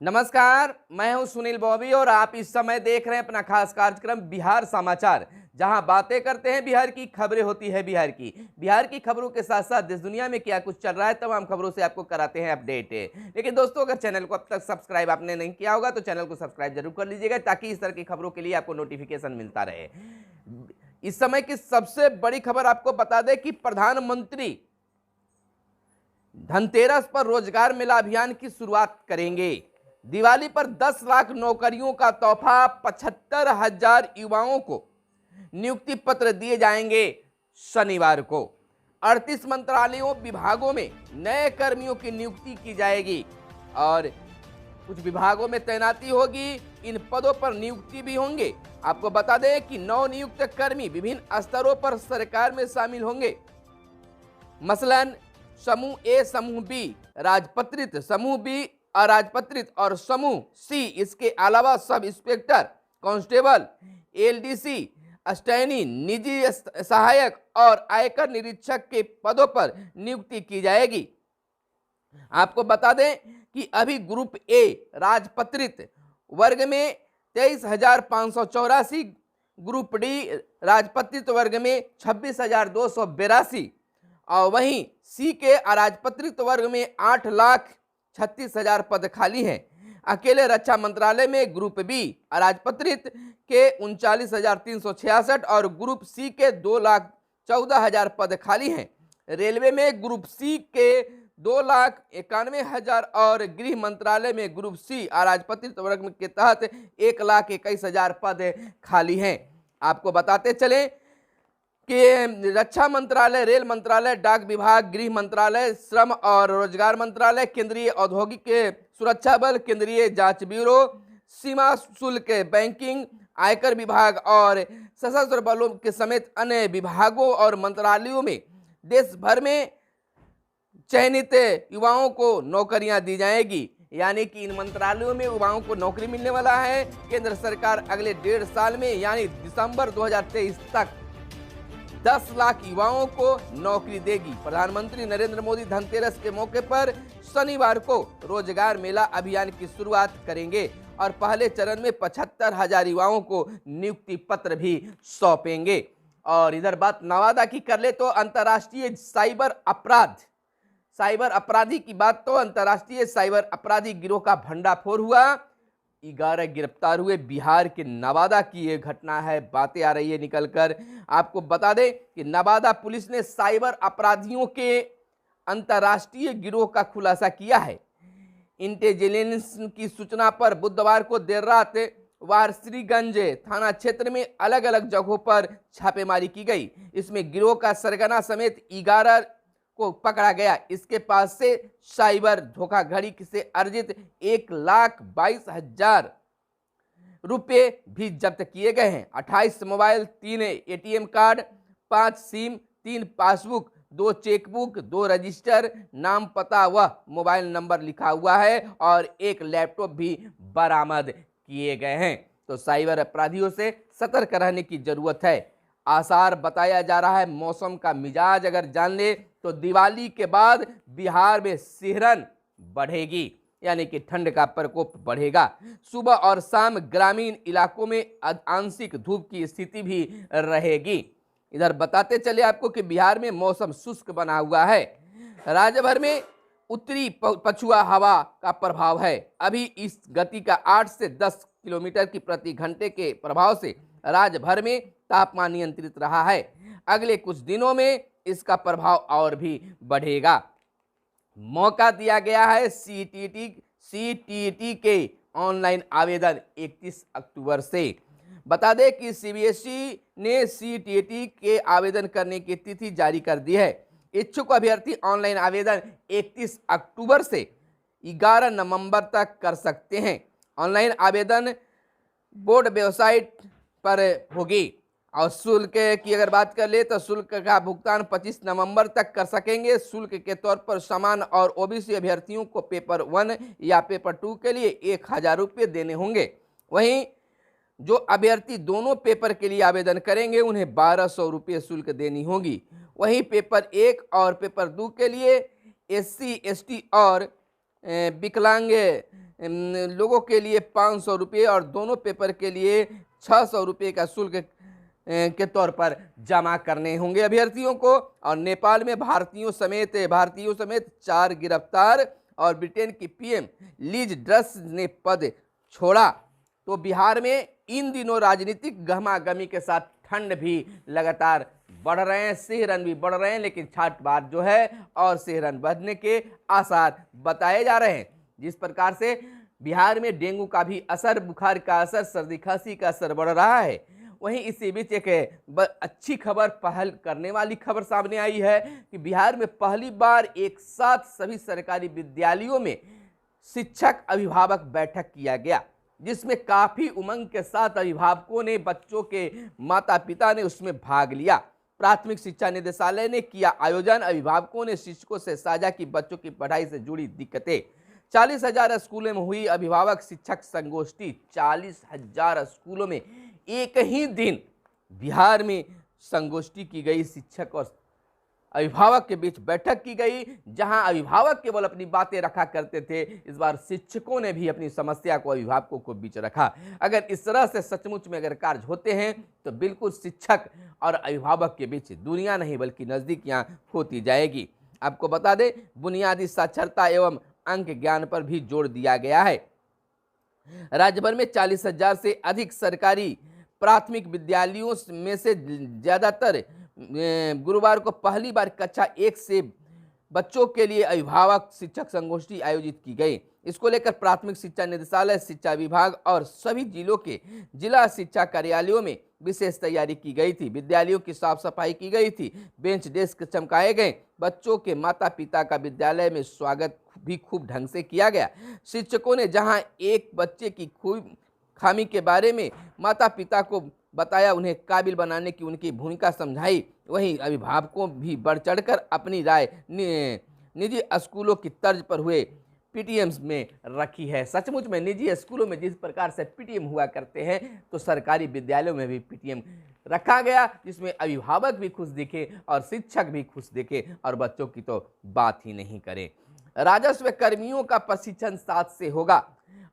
नमस्कार, मैं हूं सुनील बॉबी और आप इस समय देख रहे हैं अपना खास कार्यक्रम बिहार समाचार, जहां बातें करते हैं बिहार की, खबरें होती है बिहार की खबरों के साथ साथ देश दुनिया में क्या कुछ चल रहा है तमाम खबरों से आपको कराते हैं अपडेट। लेकिन दोस्तों, अगर चैनल को अब तक सब्सक्राइब आपने नहीं किया होगा तो चैनल को सब्सक्राइब जरूर कर लीजिएगा ताकि इस तरह की खबरों के लिए आपको नोटिफिकेशन मिलता रहे। इस समय की सबसे बड़ी खबर आपको बता दें कि प्रधानमंत्री धनतेरस पर रोजगार मेला अभियान की शुरुआत करेंगे। दिवाली पर 10 लाख नौकरियों का तोहफा, 75,000 युवाओं को नियुक्ति पत्र दिए जाएंगे। शनिवार को 38 मंत्रालयों विभागों में नए कर्मियों की नियुक्ति की जाएगी और कुछ विभागों में तैनाती होगी। इन पदों पर नियुक्ति भी होंगे। आपको बता दें कि नवनियुक्त कर्मी विभिन्न स्तरों पर सरकार में शामिल होंगे। मसलन समूह ए, समूह बी राजपत्रित, समूह बी अराजपत्रित और समूह सी। इसके अलावा सब इंस्पेक्टर, कांस्टेबल, एलडीसी, स्टैनी, निजी सहायक और आयकर निरीक्षक के पदों पर नियुक्ति की जाएगी। आपको बता दें कि अभी ग्रुप ए राजपत्रित वर्ग में 23,584, ग्रुप डी राजपत्रित वर्ग में 26,282 और वहीं सी के अराजपत्रित वर्ग में 8,36,000 पद खाली हैं। अकेले रक्षा मंत्रालय में ग्रुप बी अराजपत्रित के 39,366 और ग्रुप सी के 2,14,000 पद खाली हैं। रेलवे में ग्रुप सी के 2,91,000 और गृह मंत्रालय में ग्रुप सी अराजपत्रित वर्ग के तहत 1,21,000 पद खाली हैं। आपको बताते चलें कि रक्षा मंत्रालय, रेल मंत्रालय, डाक विभाग, गृह मंत्रालय, श्रम और रोजगार मंत्रालय, केंद्रीय औद्योगिक सुरक्षा बल, केंद्रीय जांच ब्यूरो, सीमा शुल्क, बैंकिंग, आयकर विभाग और सशस्त्र बलों के समेत अन्य विभागों और मंत्रालयों में देश भर में चयनित युवाओं को नौकरियां दी जाएगी। यानी कि इन मंत्रालयों में युवाओं को नौकरी मिलने वाला है। केंद्र सरकार अगले 1.5 साल में यानी दिसंबर 2023 तक 10 लाख युवाओं को नौकरी देगी। प्रधानमंत्री नरेंद्र मोदी धनतेरस के मौके पर शनिवार को रोजगार मेला अभियान की शुरुआत करेंगे और पहले चरण में 75,000 युवाओं को नियुक्ति पत्र भी सौंपेंगे। और इधर बात नवादा की कर ले तो अंतर्राष्ट्रीय साइबर अपराधी की बात तो अंतर्राष्ट्रीय साइबर अपराधी गिरोह का भंडाफोड़ हुआ। 11 गिरफ्तार हुए। बिहार के नवादा की ये घटना है, बातें आ रही है निकलकर। आपको बता दें कि नवादा पुलिस ने साइबर अपराधियों के अंतर्राष्ट्रीय गिरोह का खुलासा किया है। इंटेलिजेंस की सूचना पर बुधवार को देर रात वारसीगंज थाना क्षेत्र में अलग अलग जगहों पर छापेमारी की गई। इसमें गिरोह का सरगना समेत 11 को पकड़ा गया। इसके पास से साइबर धोखाधड़ी से अर्जित 1,22,000 रुपये भी जब्त किए गए हैं। 28 mobile, 3 ATM card, 5 SIM, 3 passbook, 2 chequebook, 2 register, नाम, पता व मोबाइल नंबर लिखा हुआ है और 1 लैपटॉप भी बरामद किए गए हैं। तो साइबर अपराधियों से सतर्क रहने की जरूरत है। आसार बताया जा रहा है मौसम का मिजाज अगर जान ले तो दिवाली के बाद बिहार में सिहरन बढ़ेगी, यानी कि ठंड का प्रकोप बढ़ेगा। सुबह और शाम ग्रामीण इलाकों में आंशिक धूप की स्थिति भी रहेगी। इधर बताते चले आपको कि बिहार में मौसम शुष्क बना हुआ है। राज्य भर में उत्तरी पछुआ हवा का प्रभाव है। अभी इस गति का 8 से 10 किलोमीटर की प्रति घंटे के प्रभाव से राज्य भर में तापमान नियंत्रित रहा है। अगले कुछ दिनों में इसका प्रभाव और भी बढ़ेगा। मौका दिया गया है सीटीईटी के ऑनलाइन आवेदन 31 अक्टूबर से। बता दें कि सीबीएसई ने सीटीईटी के आवेदन करने की तिथि जारी कर दी है। इच्छुक अभ्यर्थी ऑनलाइन आवेदन 31 अक्टूबर से 11 नवंबर तक कर सकते हैं। ऑनलाइन आवेदन बोर्ड वेबसाइट पर होगी। और शुल्क की अगर बात कर ले तो शुल्क का भुगतान 25 नवंबर तक कर सकेंगे। शुल्क के तौर पर सामान्य और ओबीसी अभ्यर्थियों को पेपर 1 या पेपर 2 के लिए 1,000 रुपये देने होंगे। वहीं जो अभ्यर्थी दोनों पेपर के लिए आवेदन करेंगे उन्हें 1,200 रुपये शुल्क देनी होगी। वहीं पेपर 1 और पेपर 2 के लिए SC, ST और विकलांग लोगों के लिए 500 रुपये और दोनों पेपर के लिए 600 रुपये का शुल्क के तौर पर जमा करने होंगे अभ्यर्थियों को। और नेपाल में भारतीयों समेत 4 गिरफ्तार और ब्रिटेन की पीएम लीज ट्रस ने पद छोड़ा। तो बिहार में इन दिनों राजनीतिक गहमागहमी के साथ ठंड भी लगातार बढ़ रहे हैं, सिहरन भी बढ़ रहे हैं, लेकिन छाटबाज जो है और सिहरन बढ़ने के आसार बताए जा रहे हैं। जिस प्रकार से बिहार में डेंगू का भी असर, बुखार का असर, सर्दी खांसी का असर बढ़ रहा है, वहीं इसी बीच एक अच्छी खबर, पहल करने वाली खबर सामने आई है कि बिहार में पहली बार एक साथ सभी सरकारी विद्यालयों में शिक्षक अभिभावक बैठक किया गया, जिसमें काफी उमंग के साथ अभिभावकों ने, बच्चों के माता पिता ने उसमें भाग लिया। प्राथमिक शिक्षा निदेशालय ने किया आयोजन, अभिभावकों ने शिक्षकों से साझा की बच्चों की पढ़ाई से जुड़ी दिक्कतें। 40,000 स्कूलों में हुई अभिभावक शिक्षक संगोष्ठी। 40,000 स्कूलों में एक ही दिन बिहार में संगोष्ठी की गई, शिक्षक और अभिभावक के बीच बैठक की गई, जहां अभिभावक केवल अपनी बातें रखा करते थे, इस बार शिक्षकों ने भी अपनी समस्या को अभिभावकों को बीच रखा। अगर इस तरह से सचमुच में अगर कार्य होते हैं तो बिल्कुल शिक्षक और अभिभावक के बीच दुनिया नहीं बल्कि नजदीकियां होती जाएगी। आपको बता दें, बुनियादी साक्षरता एवं अंक ज्ञान पर भी जोर दिया गया है। राज्य भर में 40,000 से अधिक सरकारी प्राथमिक विद्यालयों में से ज्यादातर गुरुवार को पहली बार कक्षा 1 से बच्चों के लिए अभिभावक शिक्षक संगोष्ठी आयोजित की गई। इसको लेकर प्राथमिक शिक्षा निदेशालय, शिक्षा विभाग और सभी जिलों के जिला शिक्षा कार्यालयों में विशेष तैयारी की गई थी। विद्यालयों की साफ सफाई की गई थी, बेंच डेस्क चमकाए गए। बच्चों के माता पिता का विद्यालय में स्वागत भी खूब ढंग से किया गया। शिक्षकों ने जहां एक बच्चे की खामी के बारे में माता पिता को बताया, उन्हें काबिल बनाने की उनकी भूमिका समझाई, वहीं अभिभावकों भी बढ़ चढ़कर अपनी राय निजी स्कूलों की तर्ज पर हुए पीटीएम्स में रखी है। सचमुच में निजी स्कूलों में जिस प्रकार से पीटीएम हुआ करते हैं, तो सरकारी विद्यालयों में भी पीटीएम रखा गया, जिसमें अभिभावक भी खुश दिखे और शिक्षक भी खुश दिखे, और बच्चों की तो बात ही नहीं करें। राजस्व कर्मियों का प्रशिक्षण 7 से होगा।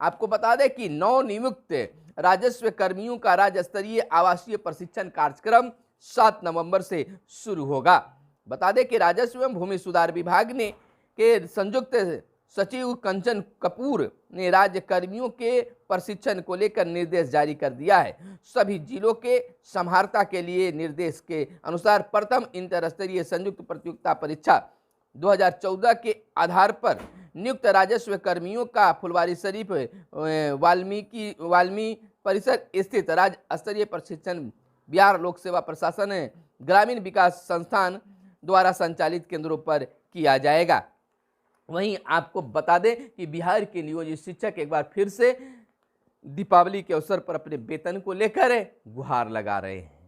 आपको बता दें कि नवनियुक्त राजस्व कर्मियों का राज्य स्तरीय आवासीय प्रशिक्षण कार्यक्रम 7 नवंबर से शुरू होगा। बता दें कि राजस्व एवं भूमि सुधार विभाग ने के संयुक्त सचिव कंचन कपूर ने राज्य कर्मियों के प्रशिक्षण को लेकर निर्देश जारी कर दिया है। सभी जिलों के समाहर्ता के लिए निर्देश के अनुसार प्रथम इंटर स्तरीय संयुक्त प्रतियोगिता परीक्षा 2014 के आधार पर नियुक्त राजस्व कर्मियों का फुलवारीशरीफ वाल्मीकि परिसर स्थित राज्य स्तरीय प्रशिक्षण बिहार लोक सेवा प्रशासन ग्रामीण विकास संस्थान द्वारा संचालित केंद्रों पर किया जाएगा। वहीं आपको बता दें कि बिहार के नियोजित शिक्षक एक बार फिर से दीपावली के अवसर पर अपने वेतन को लेकर गुहार लगा रहे हैं।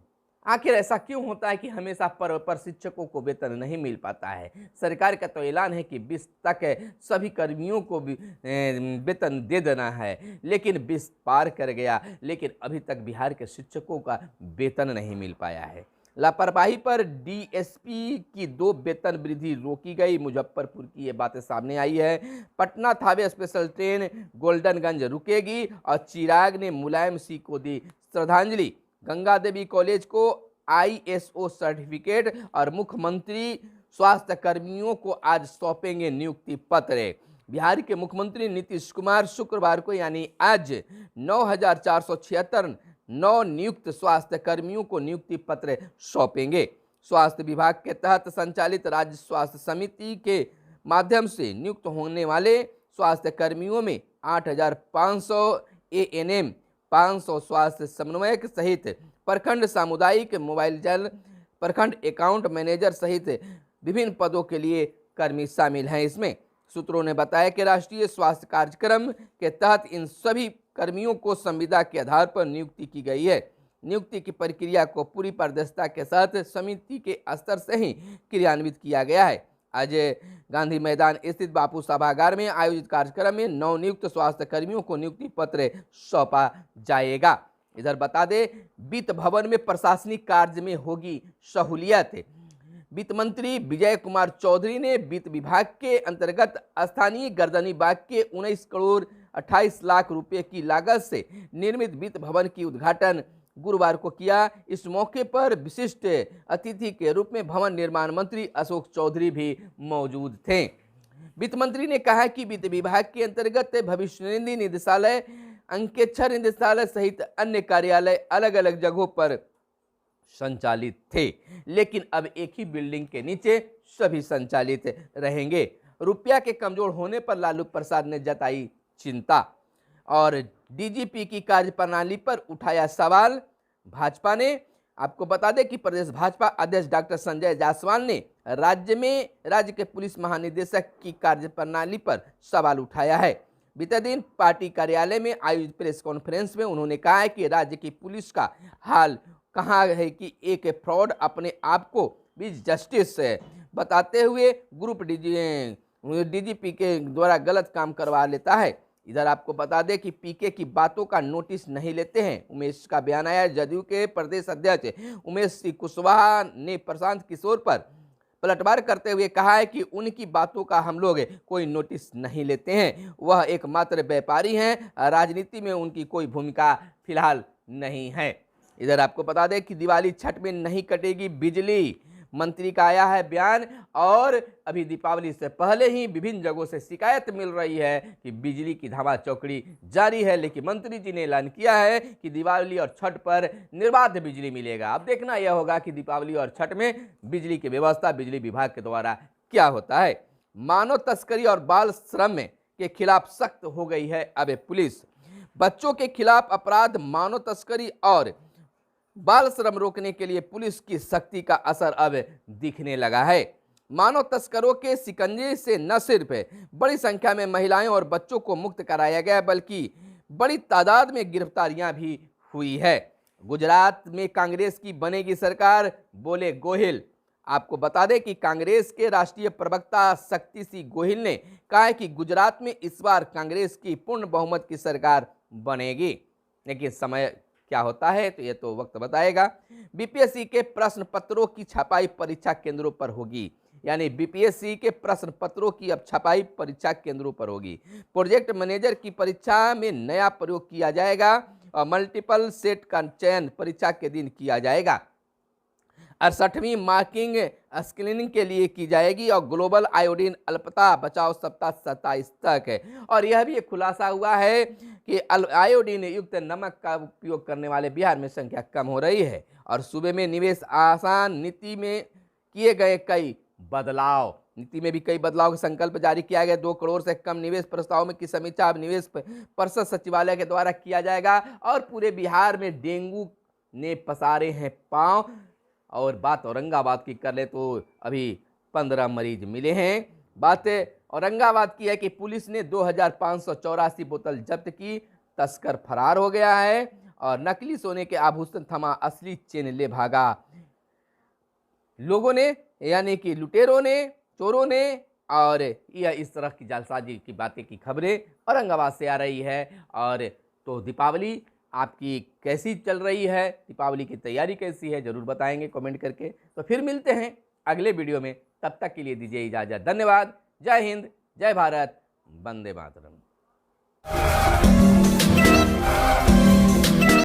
आखिर ऐसा क्यों होता है कि हमेशा पर शिक्षकों को वेतन नहीं मिल पाता है? सरकार का तो ऐलान है कि 20 तक सभी कर्मियों को वेतन दे देना है, लेकिन 20 पार कर गया, लेकिन अभी तक बिहार के शिक्षकों का वेतन नहीं मिल पाया है। लापरवाही पर डीएसपी की 2 वेतन वृद्धि रोकी गई। मुजफ्फरपुर की ये बातें सामने आई है। पटना थावे स्पेशल ट्रेन गोल्डनगंज रुकेगी और चिराग ने मुलायम सिंह को दी श्रद्धांजलि। गंगा देवी कॉलेज को आईएसओ सर्टिफिकेट और मुख्यमंत्री स्वास्थ्य कर्मियों को आज सौंपेंगे नियुक्ति पत्र। बिहार के मुख्यमंत्री नीतीश कुमार शुक्रवार को यानी आज 9,476 नव नियुक्त स्वास्थ्य कर्मियों को नियुक्ति पत्र सौंपेंगे। स्वास्थ्य विभाग के तहत संचालित राज्य स्वास्थ्य समिति के माध्यम से नियुक्त होने वाले स्वास्थ्य कर्मियों में 8,500 एएनएम, 500 स्वास्थ्य समन्वयक सहित प्रखंड सामुदायिक मोबाइल जल, प्रखंड अकाउंट मैनेजर सहित विभिन्न पदों के लिए कर्मी शामिल हैं। इसमें सूत्रों ने बताया कि राष्ट्रीय स्वास्थ्य कार्यक्रम के तहत इन सभी कर्मियों को संविदा के आधार पर नियुक्ति की गई है। नियुक्ति की प्रक्रिया को पूरी पारदर्शिता के साथ समिति के स्तर से ही क्रियान्वित किया गया है। आज गांधी मैदान स्थित बापू सभागार में आयोजित कार्यक्रम में नवनियुक्त स्वास्थ्य कर्मियों को नियुक्ति पत्र सौंपा जाएगा। इधर बता दें, वित्त भवन में प्रशासनिक कार्य में होगी सहूलियत। वित्त मंत्री विजय कुमार चौधरी ने वित्त विभाग के अंतर्गत स्थानीय गर्दनीबाग के 19 करोड़ 28 लाख रुपए की लागत से निर्मित वित्त भवन की उद्घाटन गुरुवार को किया। इस मौके पर विशिष्ट अतिथि के रूप में भवन निर्माण मंत्री अशोक चौधरी भी मौजूद थे। वित्त मंत्री ने कहा कि वित्त विभाग के अंतर्गत भविष्य निधि निदेशालय, अंकेक्षर निदेशालय सहित अन्य कार्यालय अलग अलग जगहों पर संचालित थे, लेकिन अब एक ही बिल्डिंग के नीचे सभी संचालित रहेंगे। रुपया के कमजोर होने पर लालू प्रसाद ने जताई चिंता और डीजीपी की कार्यप्रणाली पर उठाया सवाल। भाजपा ने, आपको बता दें कि प्रदेश भाजपा अध्यक्ष डॉक्टर संजय जायसवाल ने राज्य के पुलिस महानिदेशक की कार्यप्रणाली पर सवाल उठाया है। बीते दिन पार्टी कार्यालय में आयोजित प्रेस कॉन्फ्रेंस में उन्होंने कहा है कि राज्य की पुलिस का हाल कहाँ है कि एक फ्रॉड अपने आप को भी जस्टिस बताते हुए ग्रुप डीजीपी के द्वारा गलत काम करवा लेता है। इधर आपको बता दें कि पीके की बातों का नोटिस नहीं लेते हैं। उमेश का बयान आया। जदयू के प्रदेश अध्यक्ष उमेश कुशवाहा ने प्रशांत किशोर पर पलटवार करते हुए कहा है कि उनकी बातों का हम लोग कोई नोटिस नहीं लेते हैं। वह एकमात्र व्यापारी हैं, राजनीति में उनकी कोई भूमिका फिलहाल नहीं है। इधर आपको बता दें कि दिवाली छठ में नहीं कटेगी बिजली, मंत्री का आया है बयान। और अभी दीपावली से पहले ही विभिन्न जगहों से शिकायत मिल रही है कि बिजली की धावा चौकड़ी जारी है, लेकिन मंत्री जी ने ऐलान किया है कि दिवाली और छठ पर निर्बाध बिजली मिलेगा। अब देखना यह होगा कि दीपावली और छठ में बिजली की व्यवस्था बिजली विभाग के द्वारा क्या होता है। मानव तस्करी और बाल श्रम के खिलाफ सख्त हो गई है अब पुलिस। बच्चों के खिलाफ अपराध, मानव तस्करी और बाल श्रम रोकने के लिए पुलिस की सख्ती का असर अब दिखने लगा है। मानव तस्करों के शिकंजे से न सिर्फ बड़ी संख्या में महिलाएं और बच्चों को मुक्त कराया गया, बल्कि बड़ी तादाद में गिरफ्तारियां भी हुई है। गुजरात में कांग्रेस की बनेगी सरकार, बोले गोहिल। आपको बता दें कि कांग्रेस के राष्ट्रीय प्रवक्ता शक्ति सिंह गोहिल ने कहा है कि गुजरात में इस बार कांग्रेस की पूर्ण बहुमत की सरकार बनेगी, लेकिन समय क्या होता है तो ये तो वक्त बताएगा। बीपीएससी के प्रश्न पत्रों की छपाई परीक्षा केंद्रों पर होगी, यानी बीपीएससी के प्रश्न पत्रों की अब छपाई परीक्षा केंद्रों पर होगी। प्रोजेक्ट मैनेजर की परीक्षा में नया प्रयोग किया जाएगा और मल्टीपल सेट का चयन परीक्षा के दिन किया जाएगा। 68वीं मार्किंग स्क्रीनिंग के लिए की जाएगी और ग्लोबल आयोडीन अल्पता बचाओ सप्ताह 27 तक है। और यह भी एक खुलासा हुआ है कि आयोडीन युक्त नमक का उपयोग करने वाले बिहार में संख्या कम हो रही है। और सूबे में निवेश आसान नीति में किए गए कई बदलाव, नीति में भी कई बदलाव का संकल्प जारी किया गया। 2 करोड़ से कम निवेश प्रस्तावों की समीक्षा अब निवेश परिषद सचिवालय के द्वारा किया जाएगा। और पूरे बिहार में डेंगू ने पसारे हैं पांव। और बात औरंगाबाद की कर ले तो अभी 15 मरीज मिले हैं। बात औरंगाबाद की है कि पुलिस ने 2584 बोतल जब्त की, तस्कर फरार हो गया है और नकली सोने के आभूषण थमा, असली चेन ले भागा। लोगों ने, यानी कि लुटेरों ने, चोरों ने, और यह इस तरह की जालसाजी की बातें की खबरें औरंगाबाद से आ रही है। और तो दीपावली आपकी कैसी चल रही है, दीपावली की तैयारी कैसी है, जरूर बताएंगे कमेंट करके। तो फिर मिलते हैं अगले वीडियो में, तब तक के लिए दीजिए इजाजत। धन्यवाद। जय हिंद, जय भारत, वंदे मातरम।